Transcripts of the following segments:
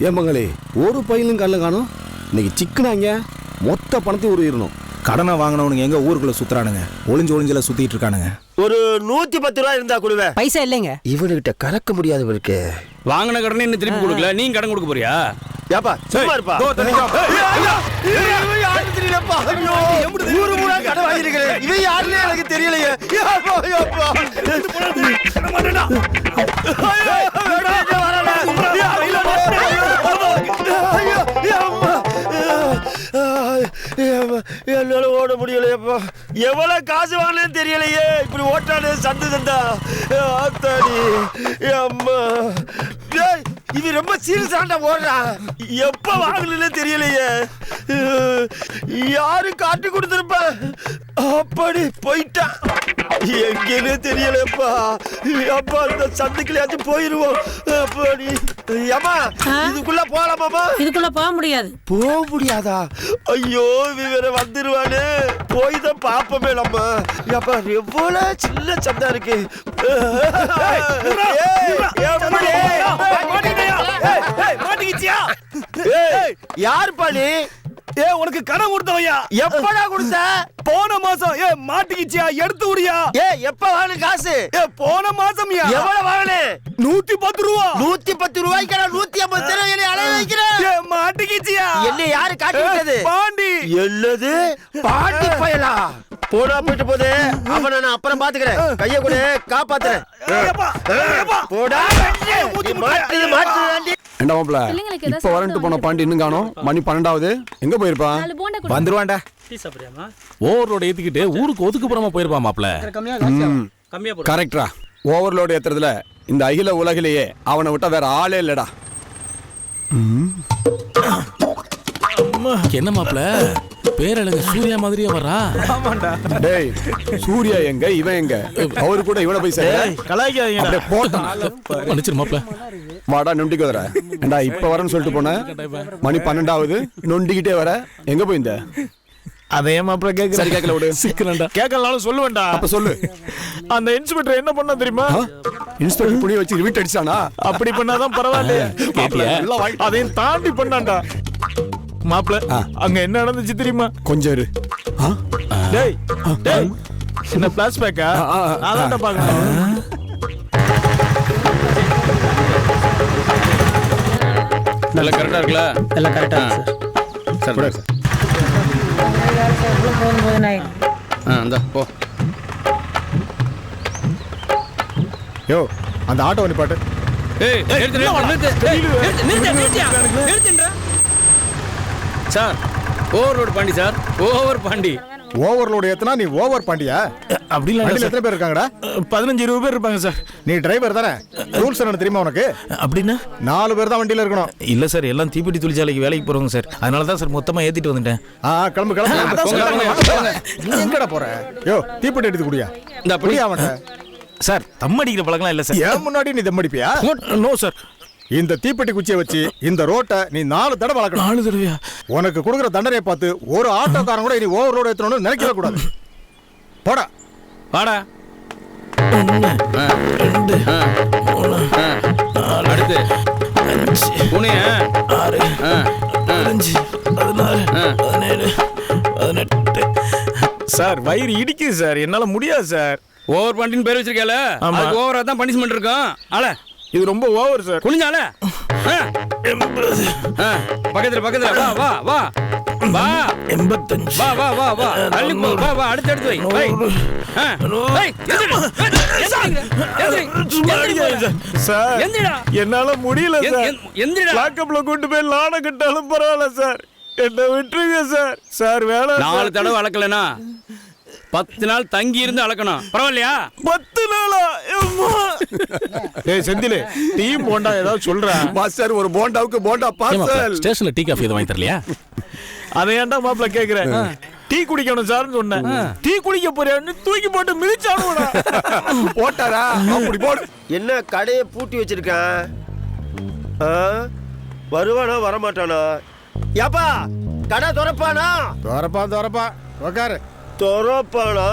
ஏன் பங்களே ஒரு பையனும் கல்ல காணும். இன்னைக்கு சிக்கனாங்க மொத்த பணத்தையும் உருவிடணும். கடனை வாங்கினவனுங்க எங்க ஊருக்குள்ள சுத்துறானுங்க, ஒளிஞ்சு சுத்திட்டு இருக்கானுங்க. ஒரு 110 ரூபா இருந்தா கொடுவே. பைசா இல்லைங்க. இவனுகிட்ட கறக்க முடியாது இவருக்கு. வாங்கின கடனை இன்னும் திருப்பி கொடுக்கல, நீ கடன் கொடுக்க போறியா? ஏப்பா சும்மா இருப்பா. இவன் யாருன்னு எனக்கு தெரியலையே. என்னால ஓட முடியலையப்பா. எவ்வளவு காசு வாங்கினேன்னு தெரியலையே. இப்படி ஓட்டானே சந்து சந்தா ஆத்தாடி அம்மா. இது ரொம்ப சீரியஸாண்டா ஓடுறான். எப்ப வாங்கலன்னு தெரியலையே. யாரு காட்டி கொடுத்துருப்பா. அப்படி போயிட்டான். எங்கன்னு தெரியலப்பா. அப்பா அந்த சந்துக்குள்ளாச்சும் போயிருவோம். அப்படி ஏமா இதுக்குள்ள போலாமாமா? இதுக்குள்ள போக முடியாது. போக முடியாதா? ஐயோ வேற வந்துருவானே. போய் தான் பாப்போமே நம்ம. அப்பா எவ்வளவு சின்ன சந்தா இருக்கு. யாரு பாலி? உனக்கு கடன் கொடுத்தவையா? எப்படா கொடுத்த? போன மாசம். மாட்டிக்கிச்சியா? எடுத்து விடியா? எப்ப வாங்கின காசு? போன மாசம். எவ்வளவு வாங்கின? 110 ரூபா. 110 ரூபாய்க்கு 150 ரூபாய் அலைய வைக்கிறேன். மாட்டிக்கிச்சியா? என்ன யாரு காட்டி விட்டது? பாண்டி. என்னது பாண்டி பயலா? போடா போயிட்டு போதே. அவனை நான் அப்புறம் பாத்துக்கிறேன். கைய கூட காப்பாத்துறேன். போடா. என்ன மாப்பிள இப்ப வரண்டு போன பாண்டி இன்னும் காணோம். மணி 12ஆவது. எங்க போயிருப்பான்? வந்துருவான்டா. ஓவர்லோடு ஏத்திக்கிட்டு ஊருக்கு ஒதுக்குப்புறமா போயிருப்பான் மாப்பிள. கரெக்டா. ஓவர்லோடு ஏத்துறதுல இந்த அகில உலகிலேயே அவனை விட்டா வேற ஆளே இல்லடா. என்ன மாப்பிள பேரழகு சூர்யா மாதிரியே வரா? ஆமாண்டா. டேய் சூர்யா எங்க இவன் எங்க? அவரு கூட இவனை போய் சேர கலாய்க்காதீங்க. மன்னிச்சிரு மாப்பிள. வாடா நொண்டிக்கு வர. ஏண்டா இப்ப வரேன்னு சொல்லிட்டு போன. மணி 12ஆவது. நொண்டிக்கிட்டே வர. எங்க போயிருந்த? அதே மாப்பிள கேக்குற. சரி கேட்கல விடு. சிக்கலண்டா. கேட்கலனாலும் சொல்லுவேன்டா. அப்ப சொல்லு. அந்த இன்ஸ்பெக்டர் என்ன பண்ணா தெரியுமா? இன்ஸ்பெக்டர் புடி வச்சு வீட்டு அடிச்சானா? அப்படி பண்ணாதான் பரவாயில்லையே. அதையும் தாண்டி பண்ணான்டா மாப்பிள. அங்க என்ன நடந்துச்சு தெரியுமா? கொஞ்சம் இரு. டேய் டேய் என்ன பிளாஷ்பேக்கா? அதான்டா பாக்கணும். எல்லாம் கரெக்டா இருக்குல்ல? எல்லாம் கரெக்டா இருக்கு சார். சரி சார். இந்தா போ. யோ அந்த ஆட்டோ நிப்பாட்டு. ஏய் நிறுத்து. Sir overload Pandi sir. Over Pandi. Overload ஏத்துனா நீ ஓவர் பாண்டியா? அப்படி இல்ல. எத்தனை பேர் இருக்காங்கடா? 15-20 பேர் இருப்பாங்க சார். நீ டிரைவர் தானே? ரூல்ஸ் என்ன தெரியுமா உனக்கு? அப்படின்னா 4 பேர் தான் வண்டியில இருக்கணும். இல்ல சார், எல்லாம் தீப்பெட்டி தொழிற்சாலைக்கு வேலைக்கு போறவங்க சார். அதனால தான் சார் மொத்தமா ஏத்திட்டு வந்துட்டேன். கிளம்பு. நீ எங்கடா போற? யோ தீப்பெட்டி எடுத்து குடியா. இந்த அப்படியே அவன்ட சார் தம் அடிக்கிற பழக்கம் இல்ல சார். ஏன் முன்னாடி நீ தம் அடிப்பியா? No sir. இந்த தீப்பெட்டி குச்சியை வச்சு இந்த ரோட்டை நீ 4 தடவை வளர்க்கணும். 4 தடவையா? உனக்கு கொடுக்குற தண்டனையை பார்த்து ஒரு ஆட்டோக்காரன் கூட நீ ஓவர் ரோடு ஏற்றணும்னு நினைக்கவே கூடாது. போடா வாடா. 1 2 3 அடுத்து 5 6 5 16 17 18. சார் வயிறு இடிக்குது சார், என்னால முடியாது சார். ஓவர் பாண்டின்னு பேர் வச்சிருக்கல, அதுக்கு ஓவரா தான் பனிஷ்மெண்ட் இருக்கும். ஆள இது ரொம்ப ஓவர் சார். குனிஞ்சால பக்கத்துல பக்கத்துல வா வா வா வா 85 வா வா வா வா அள்ளி போ வா வா அடுத்து அடுத்து வை வை சார் என்னால முடியல சார். லாக்கப்ல கூட்டு போய் லான கட்டாலும் பரவாயில்ல சார், என்ன விட்டுருங்க சார். சார் வேலை 4 தடவை அளக்கலனா 10 நாள் தங்கி இருந்து அளக்கணும், பரவாயில்லையா? 10 நாளா? ஏய் செந்திலே, டீ போண்டா ஏதாவது சொல்றா? மாஸ்டர் ஒரு போண்டாவுக்கு போண்டா பார்சல். ஸ்டேஷன்ல டீ காஃபி எதுவும் வாங்கி தரலையா? அதை ஏன்டா மாப்பிள்ள கேக்குறேன்? டீ குடிக்கணும் சார்னு சொன்னேன். டீ குடிக்க போறியான்னு தூக்கி போட்டு மிதிச்சானுடா. போட்டாரா? அப்படி போடு. என்ன கடையை பூட்டி வச்சிருக்கேன்? வருவானா வரமாட்டானா? ஏப்பா கடை திறப்பானா? திறப்பா உக்காரு. திறப்பானா?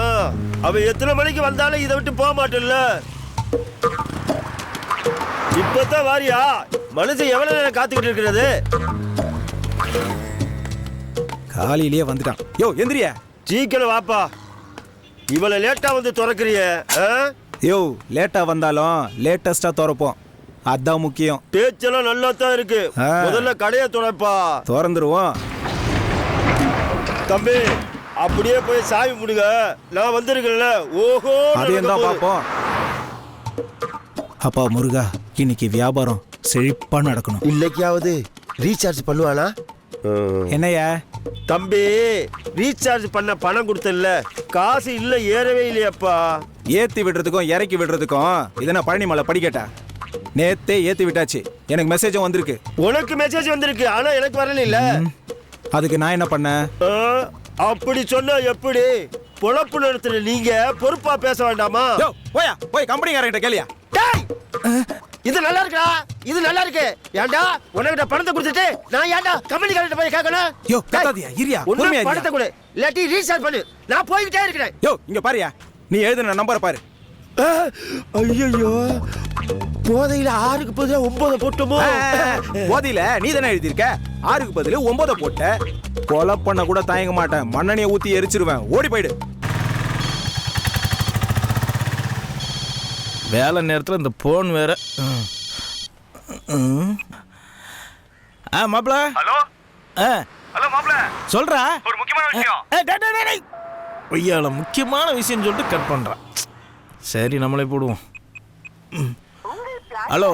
அவன் எத்தனை மணிக்கு வந்தாலும் இதை விட்டு போக மாட்டேன்ல. இப்பதான் வாரியா? மனுஷன் எவ்வளவு நேரம் காத்துக்கிட்டு இருக்கிறது? காலையிலேயே வந்துட்டான். யோ எந்திரியா. சீக்கிரம் வாப்பா. இவ்வளவு லேட்டா வந்து திறக்கிறிய? யோ லேட்டா வந்தாலும் லேட்டஸ்டா திறப்போம், அதான் முக்கியம். பேச்செல்லாம் நல்லா தான் இருக்கு. முதல்ல கடையை திறப்பா. திறந்துருவோம். தம்பி அப்படியே போய் சாமி முடுங்க, நான் வந்திருக்கேன்ல. ஓஹோ, அதையும் தான் பார்ப்போம். அப்பா முருகா, இன்னைக்கு வியாபாரம் செழிப்பா நடக்கணும். இன்னைக்காவது ரீசார்ஜ் பண்ணுவானா? என்னையா தம்பி, ரீசார்ஜ் பண்ண பணம் கொடுத்தல, காசு இல்ல, ஏறவே இல்லையாப்பா. ஏத்தி விடுறதுக்கும் இறக்கி விடுறதுக்கும் இதனா பழனி மலை படிக்கட்டா? நேத்தே ஏத்தி விட்டாச்சு, எனக்கு மெசேஜும் வந்திருக்கு. உனக்கு மெசேஜ் வந்திருக்கு, ஆனா எனக்கு வரல. இல்ல அதுக்கு நான் என்ன பண்ணேன்? அப்படி சொன்னா எப்படி? பொழப்பு நடத்துற நீங்க பொறுப்பா பேச வேண்டாமா? போயா போய் கம்பெனிக்காரங்கிட்ட கேளியா. இது நல்லா இருக்கா? இது நல்லா இருக்கு. ஏன்டா உனக்கிட்ட பணத்தை கொடுத்துட்டு நான் ஏன்டா கம்பெனிக்காரங்கிட்ட போய் கேட்கணும்? யோ கத்தாதியா, இரியா, பொறுமையா இரியா. பணத்தை கொடு, இல்லாட்டி ரீசார்ஜ் பண்ணு, நான் போய்கிட்டே இருக்கிறேன். யோ இங்க பாருயா, நீ எழுதுன நம்பரை பாரு. ஐயோ, போதையில 6க்கு பதிலா 9 போட்டோமோ? போதையில நீ தானே எழுதியிருக்க, 6க்கு பதிலு 9 போட்ட. கொலை பண்ண கூட தயங்க மாட்டேன், மண்ணெண்ணையை ஊத்தி எரிச்சிருவேன். ஓடி போயிடு. வேலை நேரத்தில் இந்த போன் வேற. மாப்பிள. ஹலோ ஹலோ மாப்ள, சொல்றா. ஒரு முக்கியமான விஷயம். ஐயால முக்கியமான விஷயம் சொல்லிட்டு கட் பண்றான். சரி நம்மளே போடுவோம். ஹலோ,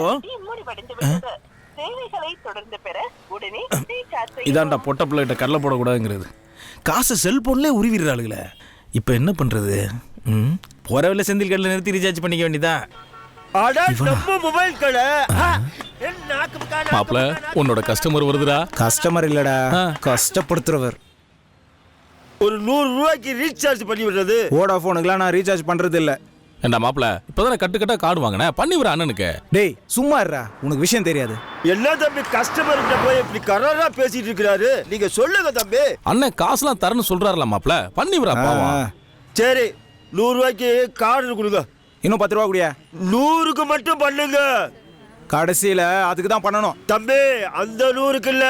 இதான்டா பொட்ட பிள்ளைகிட்ட கடலை போடக்கூடாதுங்கிறது. காசை செல்போன்லேயே உருவிடுறாளுங்களே, இப்போ என்ன பண்றது? போறவில்லை செந்தில் கடலை நிறுத்தி ரீசார்ஜ் பண்ணிக்க வேண்டியதான். மாப்ள, உன்னோட கஸ்டமர் வருதுடா. கஸ்டமர் இல்லடா, கஷ்டப்படுத்துறவர். ஒரு 100 ரூபாய்க்கு ரீசார்ஜ் பண்ணி விடுறது. வோடாஃபோனுக்குலாம் நான் ரீசார்ஜ் பண்றது இல்ல. ஏண்டா மாப்ள, இப்பதானே கட்டு கார்டு வாங்கினேன், பண்ணி விட அண்ணனுக்கு. டேய் சும்மா இருடா, உனக்கு விஷயம் தெரியாது. என்ன தம்பி, கஸ்டமர் கிட்ட போய் இப்படி கராரா பேசிட்டு இருக்கிறாரு? நீங்க சொல்லுங்க தம்பி. அண்ணன் காசுலாம் தரேன்னு சொல்றாருல மாப்ள, பண்ணி விட பாவம். சரி, 100 ரூபாய்க்கு கார்டு கொடுங்க. இன்னும் 10 ரூபா கூடியா? 100க்கு மட்டும் பண்ணுங்க. கடைசியில அதுக்கு தான் பண்ணணும். தம்பி, அந்த 100க்கு இல்ல,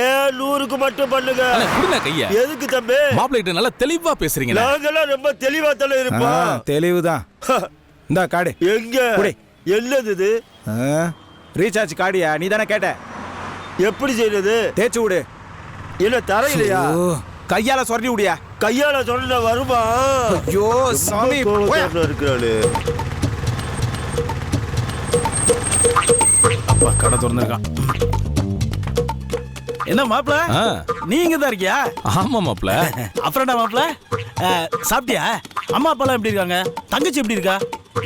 700க்கு மட்டும் பண்ணுங்க. புடின கையா. எதுக்கு தம்பி? மாப்ள கிட்ட நல்லா தெளிவா பேசுறீங்க. நாங்கெல்லாம் ரொம்ப தெளிவா தானே இருப்போம். தெளிவுதான். இந்த கார்டு எங்க? என்னது இது? Recharge Cardia? நீ தானே கேட்ட. எப்படி செய்யறது? தேய்ச்சி விடு. என்ன தரையிலையா? கையால சொரண்டி விடியா. கையால சொன்ன வருமா? ஐயோ சாமி, இருக்கிறாரு. அப்பா கடை திறந்துருக்கான். என்ன மாப்பிள, நீங்க தான் இருக்கியா? ஆமா மாப்ள. அப்புறம்டா மாப்பிள, சாப்பிட்டியா? அம்மா அப்பாலாம் எப்படி இருக்காங்க? தங்கச்சி எப்படி இருக்கா?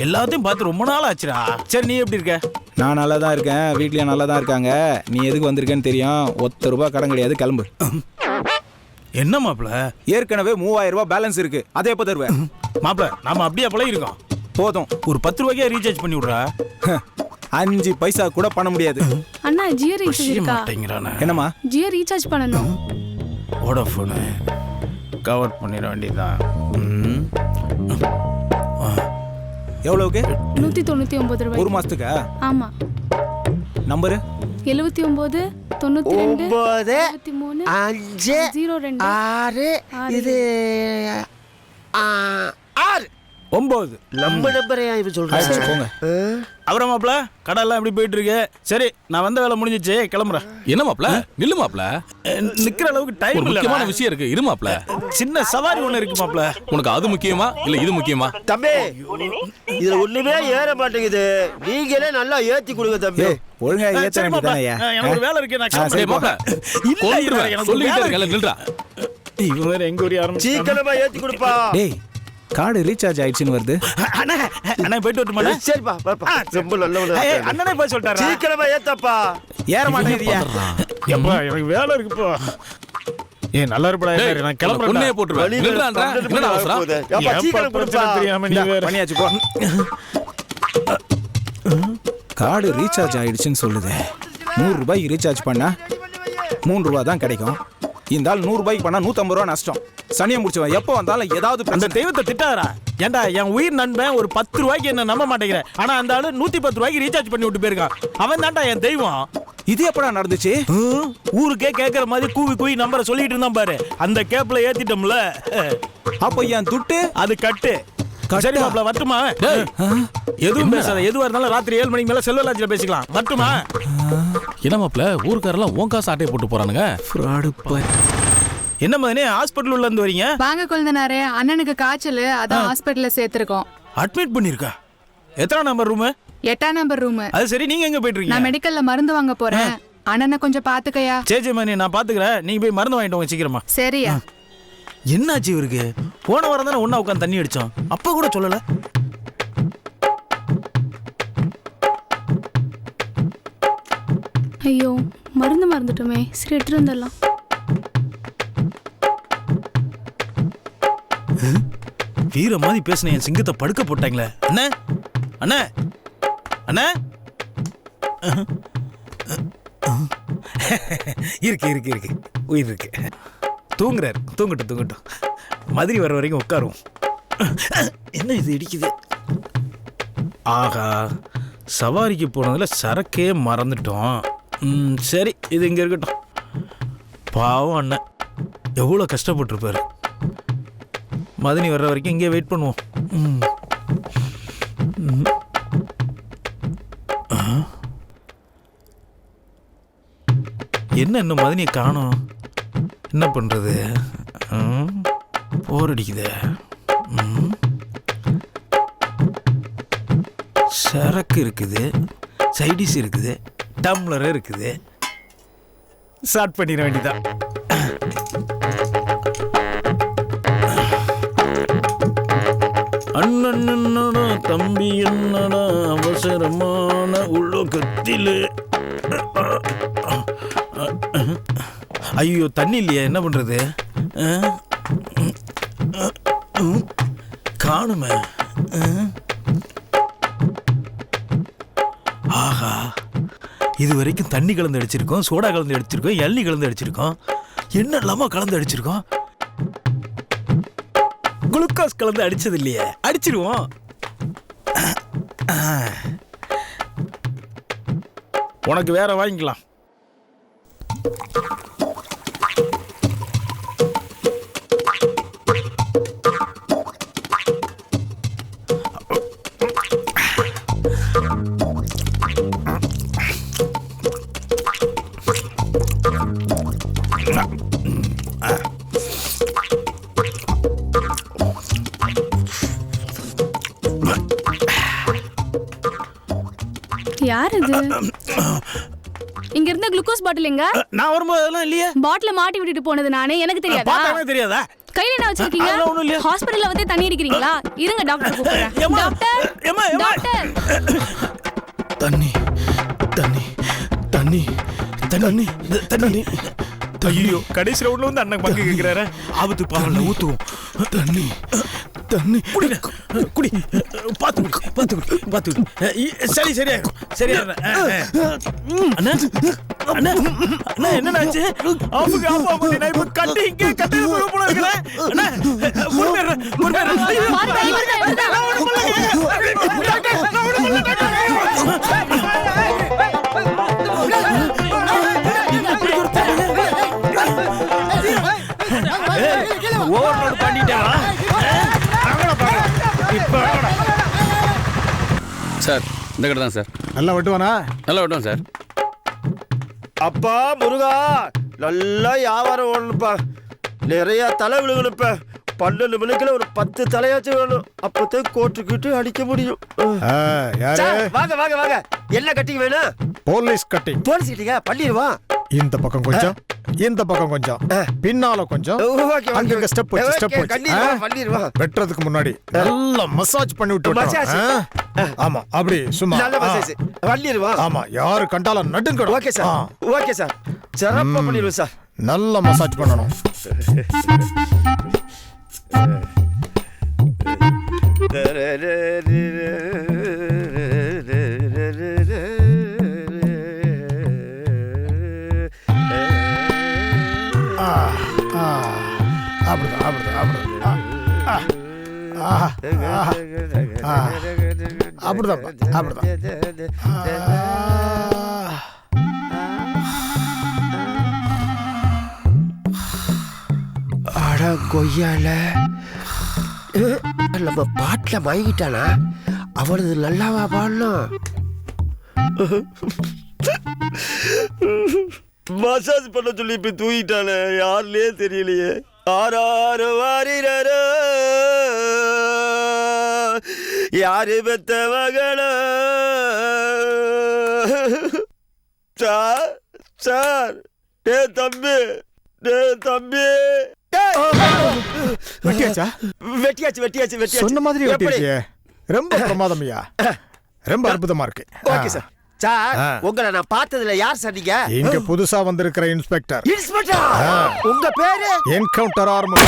எல்லாத்தையும் பார்த்து ரொம்ப நாள் ஆச்சுடா. சரி, நீ எப்படி இருக்க? நான் நல்லா தான் இருக்கேன், வீட்லயும் நல்லா தான் இருக்காங்க. நீ எதுக்கு வந்திருக்கேன்னு தெரியும். 1 ரூபாய் கடன் கிடையாது, கிளம்பு. என்ன மாப்பிள? ஏற்கனவே 3000 ரூபாய் பேலன்ஸ் இருக்கு, அதை எப்போ தருவேன்? மாப்பிள, நாம அப்படியே பழகி இருக்கோம். போதும், ஒரு 10 ரூபாய்க்கே ரீசார்ஜ் பண்ணி விடுறா. 5 பைசா கூட பண்ண முடியாது. அண்ணா ஜியோ ரீசார்ஜ் இருக்கா? என்னம்மா? ஜியோ ரீசார்ஜ் பண்ணனும். வோடாஃபோன் கவர் பண்ணிட வேண்டியதான். எவ்வளவுக்கு? 199 ரூபாய். ஒரு மாசத்துக்கா? ஆமா. நம்பரு 79 92 9 23 5 02 6 இது 6 9. நம்ம நம்பரையா இவன் சொல்றான்? போங்க. அப்புறம் மாப்பிள, கடை எல்லாம் எப்படி போயிட்டு இருக்கு? சரி, நான் வந்த வேலை முடிஞ்சிச்சு, கிளம்புறேன். என்ன மாப்ள, நில்லு மாப்ள. நிக்கிற அளவுக்கு டைம் ஒரு இல்ல. முக்கியமான விஷயம் இருக்கு, இரு மாப்ள. சின்ன சவாரி ஒண்ணு இருக்கு மாப்பிள. உனக்கு அது முக்கியமா இல்ல இது முக்கியமா? தம்பி, இதுல ஒண்ணுமே ஏற மாட்டேங்குது. நீங்களே நல்லா ஏத்தி கொடுங்க தம்பி. ஒழுங்கா ஏத்த சரி மாப்பிள, வேண்டியதானயா? எனக்கு ஒரு வேலை இருக்கு, நான் சரி கிளம்புறேன். மாப்பிள. இல்ல, இல்ல, எனக்கு சொல்லிட்டே வேலை இருக்கல, இருக்கு. நில்றா. இவன் வேற எங்க ஊரி ஆரம்பிச்சு. சீக்கிரமா ஏத்தி கொடுப்பா. டேய், கார்டு ரீசார்ஜ் ஆயிடுச்சுன்னு வருது. அண்ணா, அண்ணா போயிட்டு வரட்டுமா? சரிப்பா, பாப்பா. ரொம்ப நல்லவனா. அண்ணனே போய் சொல்லிட்டாரா? சீக்கிரமா ஏத்தப்பா. ஏற மாட்டேங்குதியா? எப்பா, எனக்கு வேலை இருக்குப்பா. நல்லா இருப்படா, டேய், நான் கிளம்புறேன். உன்னையே போட்டுருவேன். நில்றான்றா. என்னடா அவசரம்? ஏப்பா, சீக்கிரம் கொடுப்பா. தெரியாம நீ வேற. பண்ணியாச்சு போ. கார்டு ரீசார்ஜ் ஆயிடுச்சுன்னு சொல்லுது. 100 ரூபாய்க்கு ரீசார்ஜ் பண்ணா 3 ரூபா தான் கிடைக்கும். இந்த ஆள் 100 ரூபாய்க்கு பண்ணா 150 ரூபா நஷ்டம். சனியை முடிச்சவன் எப்போ வந்தாலும் ஏதாவது அந்த தெய்வத்தை திட்டாரா? ஏண்டா என் உயிர் நண்பன் ஒரு 10 ரூபாய்க்கு என்ன நம்ப மாட்டேங்கிறேன். ஆனா அந்த ஆளு 110 ரூபாய்க்கு ரீசார்ஜ் பண்ணி விட்டு போயிருக்கான். அவன் தான்டா என் தெய்வம். இது எப்படா நடந்துச்சு? ஊருக்கே கேட்கற மாதிரி கூவி நம்பரை சொல்லிட்டு இருந்தான் பாரு. அந்த கேப்ல ஏத்திட்டோம்ல. அப்ப என் துட்டு அது கட்டு. சரி மாப்ள வரட்டுமா? எதுவும் பேசாத. எதுவா இருந்தாலும் ராத்திரி 7 மணிக்கு மேல செல்வராஜ்ல பேசிக்கலாம். வரட்டுமா? என்ன மாப்ள ஊர்க்காரெல்லாம் உன் காசு ஆட்டையை போட்டு போறானுங்க. என்ன மதனே ஹாஸ்பிட்டல் உள்ள இருந்து வரீங்க? வாங்க குழந்தனாரே, அண்ணனுக்கு காய்ச்சல், அதான் ஹாஸ்பிட்டல்ல சேர்த்திருக்கோம். அட்மிட் பண்ணிருக்கா? எத்தனை நம்பர் ரூம்? 8ஆம் நம்பர் ரூம். அது சரி, நீங்க எங்க போயிட்டு இருக்கீங்க? நான் மெடிக்கல்ல மருந்து வாங்க போறேன். அண்ணனை கொஞ்சம் பாத்துக்கயா. சரி மதனே, நான் பாத்துக்கிறேன். நீங்க போய் மருந்து வாங்கிட்டு வாங்க சீக்கிரமா. சரியா? என்னாச்சு இவருக்கு? போன வாரம் தானே ஒண்ணா உட்காந்து தண்ணி அடிச்சோம். அப்ப கூட சொல்லல. ஐயோ மருந்து மறந்துட்டோமே. சரி எடுத்துட்டு வந்துடலாம். வீர மாதிரி பேசின என் சிங்கத்தை படுக்க போட்டாங்களே. அண்ணே அண்ணே அண்ணே. இருக்கு உயிர் இருக்கு. தூங்குறாரு. தூங்கட்டும். மதுரை வர வரைக்கும் உட்காருவோம். என்ன இது இடிக்குது? ஆகா, சவாரிக்கு போனதுல சரக்கே மறந்துட்டோம். சரி, இது இங்க இருக்கட்டும். பாவம் அண்ணன் எவ்வளோ கஷ்டப்பட்டுருப்பாரு. மதனி வர்ற வரைக்கும் இங்கே வெயிட் பண்ணுவோம். என்ன இன்னும் மதனியை காணோம்? என்ன பண்றது? போர் அடிக்குது. சரக்கு இருக்குது, சைடிஸ் இருக்குது, டம்ளர் இருக்குது. ஸ்டார்ட் பண்ணிட வேண்டியதான். அண்ணன் என்னடா தம்பி என்னடா அவசரமான உலகத்திலே. ஐயோ தண்ணி இல்லையா? என்ன பண்றது? காணுமே. ஆஹா, இது வரைக்கும் தண்ணி கலந்து அடிச்சிருக்கோம், சோடா கலந்து அடிச்சிருக்கோம், எண்ணெய் கலந்து அடிச்சிருக்கோம். என்ன இல்லாம கலந்து அடிச்சிருக்கோம். குளுக்கோஸ் கலந்து அடிச்சது இல்லையே. அடிச்சிருவோம். உனக்கு வேற வாங்கிக்கலாம். யார் இது? இங்க இருந்த குளுக்கோஸ் பாட்டில் எங்க? நான் வரும்போது அதெல்லாம் இல்லையே. பாட்டில மாட்டி விட்டுட்டு போனது நானே. எனக்கு தெரியாதா? பார்த்தானே தெரியாதா? கையில என்ன வச்சிருக்கீங்க? ஹாஸ்பிடல்ல வந்து தண்ணி அடிக்கிறீங்களா? இருங்க டாக்டர் கூப்பிடுறேன். டாக்டர் தண்ணி தண்ணி தண்ணி தண்ணி தண்ணி. ஐயோ, கடைசி ரவுண்ட்ல வந்து அண்ணன் பங்கு கேட்கிறாரு. ஆபத்து பாவல ஊத்துவோம். தண்ணி தண்ணி குடி. பார்த்து சரி சரியா. அண்ணா அண்ணா அண்ணா என்னன்னாச்சு? ஆஃபுக்கு ஆஃப் ஆஃப் நான் இப்ப கட்டி இங்கே கட்டி போல இருக்கேன். அண்ணா முருகர் ஓவர்லோட் பண்ணிட்டேன் சார். இந்த கடை தான் சார். நல்லா வெட்டுவானா? நல்லா வெட்டுவோம் சார். அப்பா முருகா, நல்லா வியாபாரம் ஓடணுப்பா. நிறைய தலை விழுகணுப்ப. 12 மணிக்குள்ள ஒரு 10 தலையாச்சும் வேணும். அப்பதான் கோட்டுக்கிட்டு அடிக்க முடியும். வாங்க. என்ன கட்டிங் வேணும்? Police cutting. போலீஸ் கட்டிங்க பண்ணிடுவா. இந்த பக்கம் கொஞ்சம், இந்த பக்கம் கொஞ்சம், பின்னால கொஞ்சம், அங்க ஸ்டெப் பண்ணிடுவா. வெட்டுறதுக்கு முன்னாடி நல்லா மசாஜ் பண்ணி விட்டு. ஆமா, அப்படி சும்மா நல்ல மசாஜ் பண்ணிடுவா. ஆமா, யாரு கண்டாலும் நடுங்கணும். Okay sir. சிறப்பா பண்ணிடுவோம் சார். நல்ல மசாஜ் பண்ணணும். அப்படிதான். அப்படிதான் அட கொய்யால நம்ம பாட்டுல மயங்கிட்டானா? அவளது நல்லாவா பாடணும்? மசாஜ் பண்ண சொல்லி இப்ப தூங்கிட்டானே, யாருலயே தெரியலையே. ஆறாறு வாரிரோ யாரு பெத்த மகள சார் சார். டே தம்பி, டே தம்பி. வெட்டியாச்சா? வெட்டியாச்சு வெட்டியாச்சு வெட்டியாச்சு. சொன்ன மாதிரி வெட்டியாச்சு. ரொம்ப பிரமாதம்யா, ரொம்ப அற்புதமா இருக்கு. Okay sir. சார், உங்களை நான் பார்த்ததுல யார் சார் நீங்க? இங்க புதுசா வந்திருக்கிற இன்ஸ்பெக்டர். இன்ஸ்பெக்டர், உங்க பேரு? Encounter armour.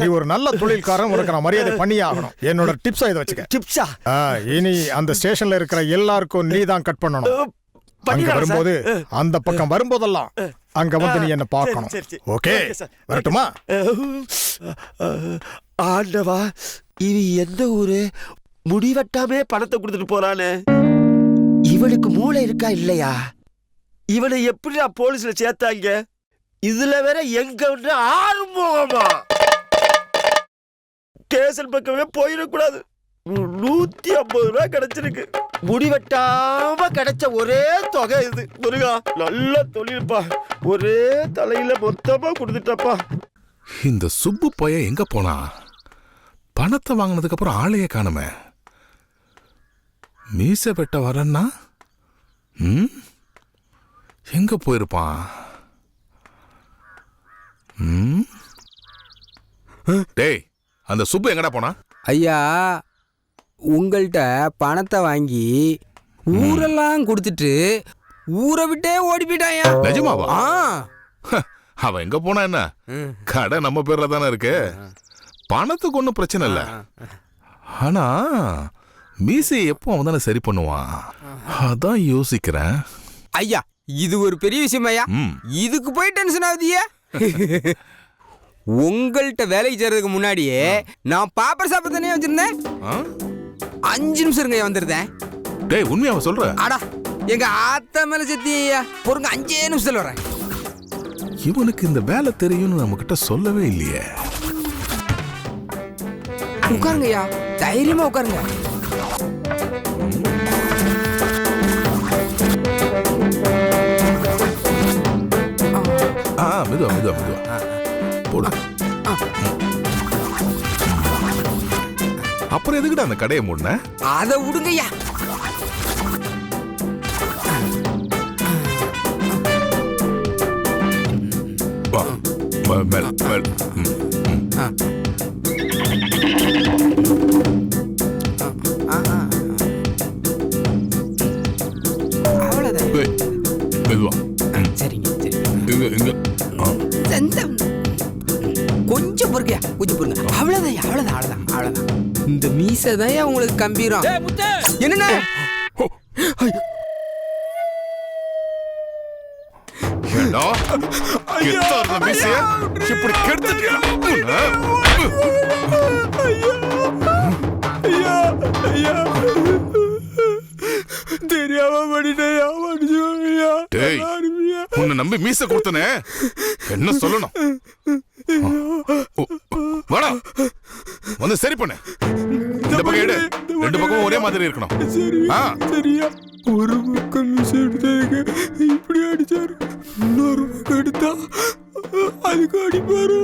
நீ ஒரு நல்ல தொழில்காரன், உனக்கு நான் மரியாதை பண்ணியே ஆகணும். என்னோட டிப்ஸா இதை வச்சுக்க. டிப்ஸா? இனி அந்த ஸ்டேஷன்ல இருக்கிற எல்லாருக்கும் நீ தான் கட் பண்ணணும். அங்க வரும்போது, அந்த பக்கம் வரும்போதெல்லாம் அங்க வந்து நீ என்ன பார்க்கணும். ஓகே, வரட்டுமா? ஆண்டவா, இவ எந்த ஊரு? முடிவெட்டாமே பணத்தை கொடுத்துட்டு போறானே. இவனுக்கு மூளை இருக்கா இல்லையா? இவனை எப்படி போலீஸ்ல சேர்த்தாங்க? இதுல வேற எங்க ஆறுமுகமா? ஸ்டேஷன் பக்கமே போயிடக்கூடாது. 150 ரூபாய் கிடைச்சிருக்கு. முடிவெட்டாம கிடைச்ச ஒரே தொகை இது. முருகா, நல்ல தொழில்ப்பா. ஒரே தலையில மொத்தமா கொடுத்துட்டப்பா. இந்த சுப்பு பைய எங்க போனா? பணத்தை வாங்கினதுக்கு அப்புறம் ஆளையே காணுமே. மீச வெட்ட வரன்னா எங்க போயிருப்பான்? டேய், அந்த சுப்பு எங்கடா போனா? ஐயா, உங்கள்கிட்ட பணத்தை வாங்கி ஊரெல்லாம் கொடுத்துட்டு ஊரை விட்டே ஓடி போயிட்டாயா. நிஜமாவா? அவன் எங்க போனா என்ன? கடை நம்ம பேர்ல தானே இருக்கு. பணத்துக்கு ஒன்றும் பிரச்சனை இல்லை. ஆனா மீசை எப்போ அவன் தானே சரி பண்ணுவான்? அதான் யோசிக்கிறேன். ஐயா, இது ஒரு பெரிய விஷயம் ஐயா. இதுக்கு போய் டென்ஷன் ஆகுதியா? உங்கள்கிட்ட வேலைக்கு சேர்றதுக்கு முன்னாடியே நான் பாப்பர் சாப்பிட தானே வச்சிருந்தேன். 5 நிமிஷம் இருங்க வந்துருந்தேன். டேய், உண்மையாவ சொல்ற? ஆடா, எங்க ஆத்த மேல சத்தியா. பொறுங்க, 5 நிமிஷத்துல வரேன். இவனுக்கு இந்த வேலை தெரியும்னு நம்ம கிட்ட சொல்லவே இல்லையே. உட்காருங்க ஐயா, தைரியமா உட்காருங்க. மெதுவா மெதுவா மெதுவா போடு. அப்புறம் எதுக்குடா அந்த கடையை மூடுன? அதை விடுங்கய்யா. மெதுவா. சரிங்க, கொஞ்சம் பொறுக்கையா, கொஞ்சம் பொறுங்க. அவ்வளவுதான் அவ்வளவுதான் அவ்வளவுதான் அவ்வளவுதான். இந்த மீசைதான் உங்களுக்கு கம்பீரம். என்னண்ணா? இப்படி கெடுத்துட்டியா? தெரியாம பண்ணிட்டேயா? டேய், உன்னை நம்பி மீசை கொடுத்தனே, என்ன சொல்லணும்? வாடா, வந்து சரி பண்ணு. இந்த பக்கம் எடு. 2 பக்கமும் ஒரே மாதிரி இருக்கணும். சரியா? ஒரு பக்கம் மீசை எடுத்ததுக்கு இப்படி அடிச்சாரு, இன்னொரு பக்கம் எடுத்தா அதுக்கு அடிப்பாரு.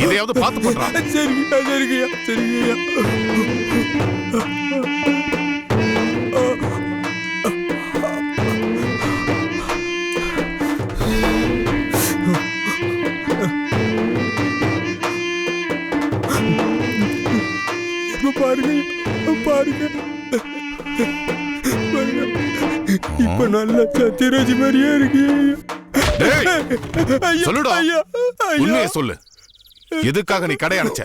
இதையாவது பார்த்து பண்றான். சரிங்கய்யா, சரிங்கய்யா, சரிங்கய்யா. பாருங்க பாருங்க பாருங்க, இப்ப நல்ல சத்யராஜ் மாதிரியா இருக்கு. சொல்லுடா, உண்மையை சொல்லு. எதுக்காக நீ கடை அடைச்ச?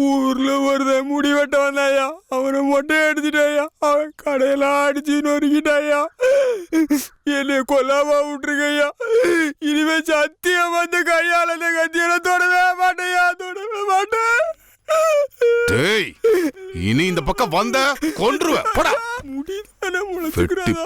ஊர்ல ஒருத்தன் முடி வெட்ட வந்தாயா, அவனை மொட்டை அடிச்சுட்டாயா, அவன் கடையெல்லாம் அடிச்சு நொறுக்கிட்டாயா. என்னை கொல்லாம விட்டுருக்கையா. இனிமே சத்தியம் வந்து கையால இந்த கத்தியில தொடவே மாட்டேயா, தொடவே மாட்டேன். டேய், இனி இந்த பக்கம் வந்த கொன்றுவேன். போடா. முடிதானே முளைச்சுக்கிறான்.